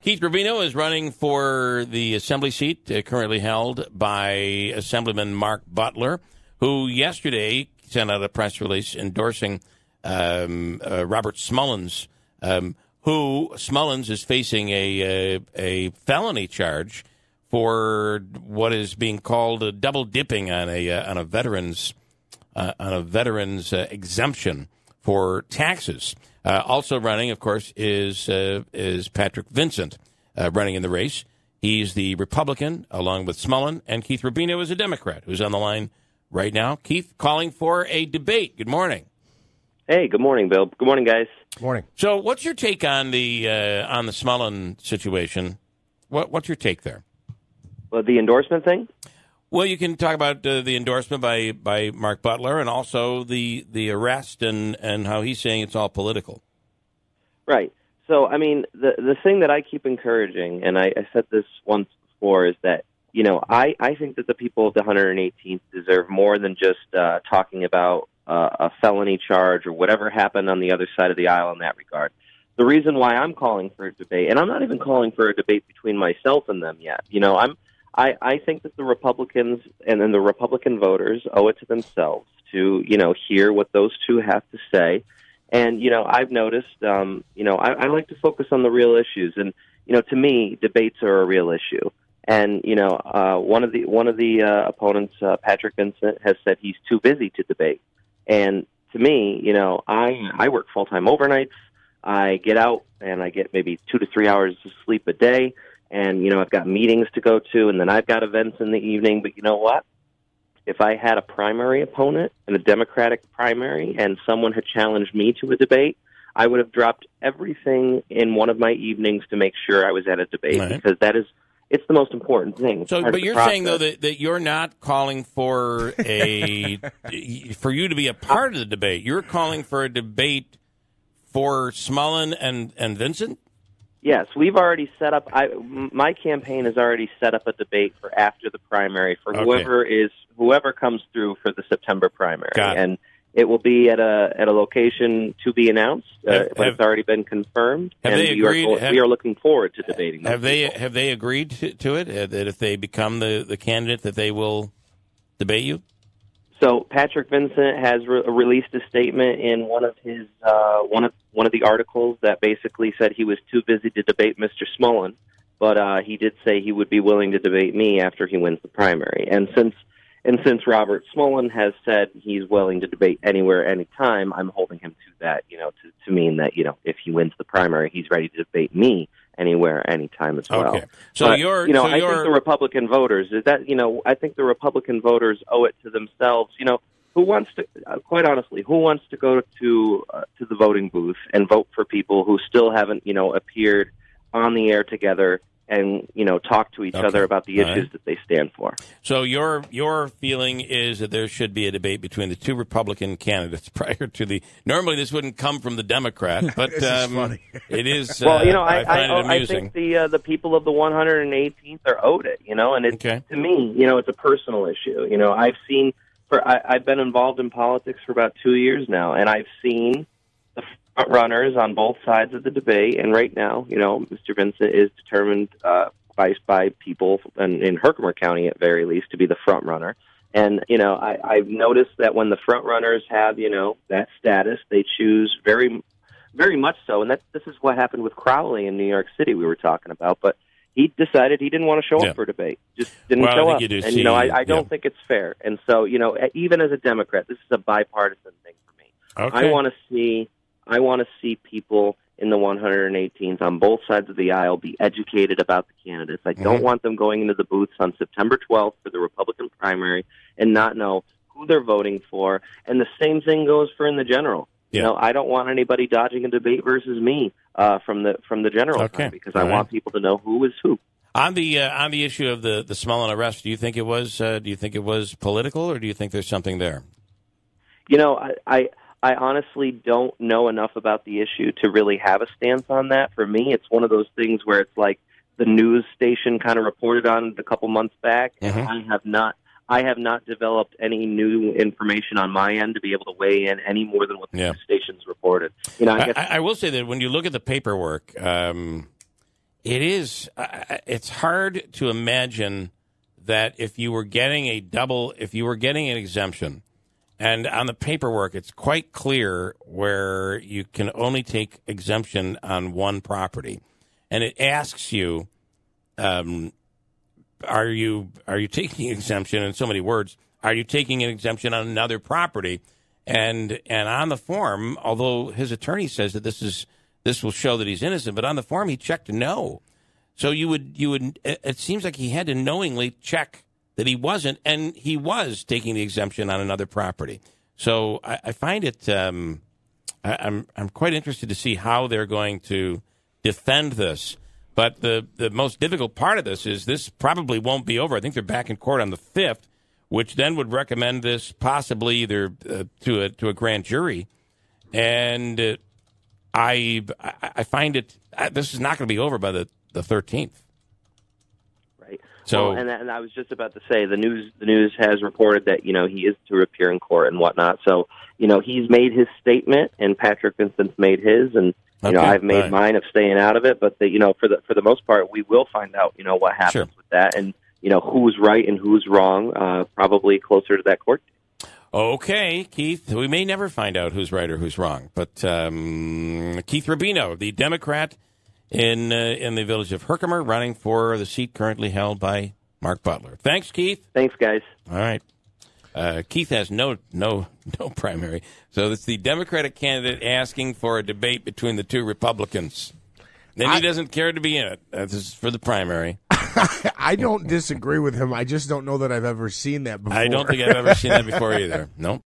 Keith Rubino is running for the assembly seat currently held by Assemblyman Mark Butler, who yesterday sent out a press release endorsing Robert Smullins, who Smullins is facing a felony charge for what is being called double dipping on a veteran's exemption for taxes. Also running, of course, is Patrick Vincent running in the race. He's the Republican, along with Smullin, and Keith Rubino is a Democrat who's on the line right now. Keith, calling for a debate. Good morning. Hey, good morning, Bill. Good morning, guys. Good morning. So, what's your take on the Smullin situation? What's your take there? Well, the endorsement thing? Well, you can talk about the endorsement by Mark Butler and also the arrest and how he's saying it's all political. Right. So, I mean, the thing that I keep encouraging, and I said this once before, is that, you know, I think that the people of the 118th deserve more than just talking about a felony charge or whatever happened on the other side of the aisle in that regard. The reason why I'm calling for a debate, and I'm not even calling for a debate between myself and them yet, you know, I think that the Republicans and then the Republican voters owe it to themselves to, you know, hear what those two have to say. And, you know, I've noticed, you know, I like to focus on the real issues. And, you know, to me, debates are a real issue. And, you know, one of the opponents, Patrick Vincent, has said he's too busy to debate. And to me, you know, I work full-time overnights. I get out and I get maybe 2 to 3 hours of sleep a day. And, you know, I've got meetings to go to, and then I've got events in the evening. But you know what? If I had a primary opponent in a Democratic primary and someone had challenged me to a debate, I would have dropped everything in one of my evenings to make sure I was at a debate, right? Because it's the most important thing. So, but you're saying, though, that you're not calling for for you to be a part of the debate. You're calling for a debate for Smullin and Vincent? Yes, we've already set up. My campaign has already set up a debate for after the primary for whoever comes through for the September primary, and it will be at a location to be announced. But it's already been confirmed. Have they agreed? We are looking forward to debating. Have they agreed to it? That if they become the candidate, that they will debate you? So Patrick Vincent has released a statement in one of his one of the articles that basically said he was too busy to debate Mr. Smullin, but he did say he would be willing to debate me after he wins the primary. And since Robert Smullin has said he's willing to debate anywhere, anytime, I'm holding him to that, you know, to mean that, you know, if he wins the primary, he's ready to debate me anywhere, anytime as well. Okay. So I think the Republican voters I think the Republican voters owe it to themselves. You know, who wants to, quite honestly, who wants to go to the voting booth and vote for people who still haven't, you know, appeared on the air together and, you know, talk to each other about the issues that they stand for? So your feeling is that there should be a debate between the two Republican candidates prior to the. Normally, this wouldn't come from the Democrat, but funny. It is. Well, you know, I find it amusing. I think the people of the 118th are owed it. You know, and to me, you know, it's a personal issue. You know, I've been involved in politics for about 2 years now, and I've seen the front runners on both sides of the debate. And right now, you know, Mr. Vincent is determined by people in Herkimer County, at very least, to be the front runner. And, you know, I've noticed that when the front runners have, you know, that status, they choose very, very much so. And this is what happened with Crowley in New York City we were talking about. But he decided he didn't want to show up for a debate. Just didn't show up. And, you know, I don't think it's fair. And so, you know, even as a Democrat, this is a bipartisan thing for me. Okay. I want to see people in the 118th on both sides of the aisle be educated about the candidates. I don't want them going into the booths on September 12th for the Republican primary and not know who they're voting for. And the same thing goes for in the general. Yeah. You know, I don't want anybody dodging a debate versus me from the general time, because I want people to know who is who. On the issue of the Smullin arrest, do you think it was political, or do you think there's something there? You know, I honestly don't know enough about the issue to really have a stance on that. For me, it's one of those things where it's like the news station kind of reported on it a couple months back, and I have not developed any new information on my end to be able to weigh in any more than what the news stations reported. You know, I will say that when you look at the paperwork, It is. It's hard to imagine that if you were getting an exemption, and on the paperwork, it's quite clear where you can only take exemption on one property, and it asks you, are you taking an exemption? In so many words, are you taking an exemption on another property? And on the form, although his attorney says that this will show that he's innocent, but on the form he checked no. So you would. It seems like he had to knowingly check that he wasn't, and he was taking the exemption on another property. So I find it. I'm quite interested to see how they're going to defend this. But the most difficult part of this probably won't be over. I think they're back in court on the 5th, which then would recommend this possibly either to a grand jury. And I find it. This is not going to be over by the 13th. Right. So, well, and I was just about to say the news has reported that he is to appear in court and whatnot. So he's made his statement, and Patrick Vincent's made his, and I've made mine of staying out of it. But for the most part, we will find out what happens with that, and who's right and who's wrong. Probably closer to that court. Okay, Keith, we may never find out who's right or who's wrong. But Keith Rubino, the Democrat in the village of Herkimer, running for the seat currently held by Mark Butler. Thanks, Keith. Thanks, guys. All right. Keith has no primary. So it's the Democratic candidate asking for a debate between the two Republicans. Then he doesn't care to be in it. This is for the primary. I don't disagree with him. I just don't know that I've ever seen that before. I don't think I've ever seen that before either. Nope.